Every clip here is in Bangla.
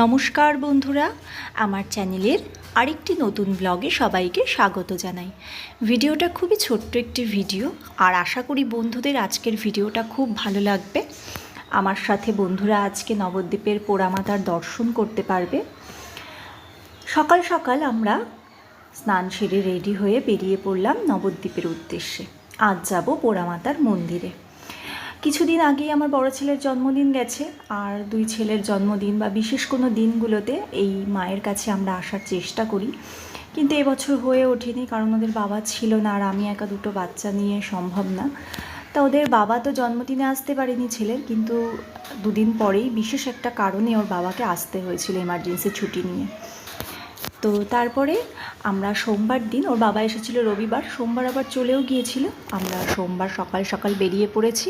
নমস্কার বন্ধুরা, আমার চ্যানেলের আরেকটি নতুন ব্লগে সবাইকে স্বাগত জানাই। ভিডিওটা খুবই ছোট্ট একটি ভিডিও, আর আশা করি বন্ধুদের আজকের ভিডিওটা খুব ভালো লাগবে। আমার সাথে বন্ধুরা আজকে নবদ্বীপের পোড়ামাতার দর্শন করতে পারবে। সকাল সকাল আমরা স্নান সেরে রেডি হয়ে বেরিয়ে পড়লাম নবদ্বীপের উদ্দেশ্যে। আজ যাব পোড়ামাতার মন্দিরে। কিছুদিন আগেই আমার বড় ছেলের জন্মদিন গেছে, আর দুই ছেলের জন্মদিন বা বিশেষ কোনো দিনগুলোতে এই মায়ের কাছে আমরা আসার চেষ্টা করি, কিন্তু এবছর হয়ে ওঠেনি, কারণ ওদের বাবা ছিল না, আর আমি একা দুটো বাচ্চা নিয়ে সম্ভব না। তা ওদের বাবা তো জন্মদিনে আসতে পারেনি ছেলের, কিন্তু দুদিন পরেই বিশেষ একটা কারণে ওর বাবাকে আসতে হয়েছিল এমার্জেন্সি ছুটি নিয়ে। তো তারপরে আমরা সোমবার দিন, ওর বাবা এসেছিল রবিবার, সোমবার আবার চলেও গিয়েছিল। আমরা সোমবার সকাল সকাল বেরিয়ে পড়েছি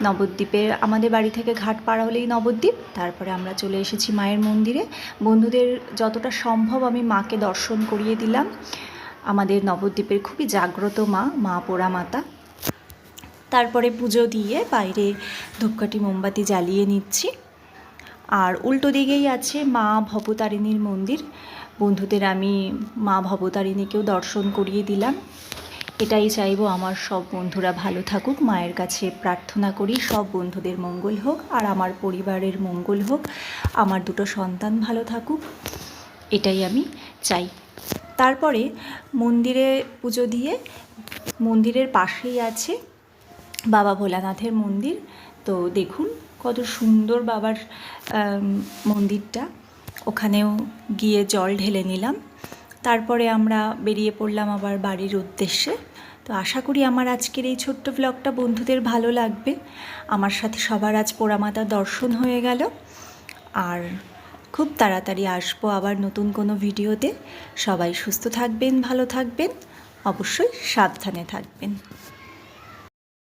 নবদ্বীপে। আমাদের বাড়ি থেকে ঘাট পাড়া হলেই নবদ্বীপ। তারপরে আমরা চলে এসেছি মায়ের মন্দিরে। বন্ধুদের যতটা সম্ভব আমি মাকে দর্শন করিয়ে দিলাম। আমাদের নবদ্বীপের খুবই জাগ্রত মা পোড়ামাতা। তারপরে পুজো দিয়ে বাইরে ধূপকাঠি মোমবাতি জ্বালিয়ে নিচ্ছি। আর উল্টো দিকেই আছে মা ভবতারিণীর মন্দির। বন্ধুদের আমি মা ভবতারিণীকেও দর্শন করিয়ে দিলাম। এটাই চাইবো, আমার সব বন্ধুরা ভালো থাকুক, মায়ের কাছে প্রার্থনা করি সব বন্ধুদের মঙ্গল হোক, আর আমার পরিবারের মঙ্গল হোক, আমার দুটো সন্তান ভালো থাকুক, এটাই আমি চাই। তারপরে মন্দিরে পুজো দিয়ে, মন্দিরের পাশেই আছে বাবা ভোলানাথের মন্দির। তো দেখুন কত সুন্দর বাবার মন্দিরটা। ওখানেও গিয়ে জল ঢেলে নিলাম। তারপরে আমরা বেরিয়ে পড়লাম আবার বাড়ির উদ্দেশ্যে। তো আশা করি আমার আজকের এই ছোট্ট ব্লগটা বন্ধুদের ভালো লাগবে। আমার সাথে সবার আজ পোড়ামাতার দর্শন হয়ে গেল, আর খুব তাড়াতাড়ি আসবো আবার নতুন কোনো ভিডিওতে। সবাই সুস্থ থাকবেন, ভালো থাকবেন, অবশ্যই সাবধানে থাকবেন।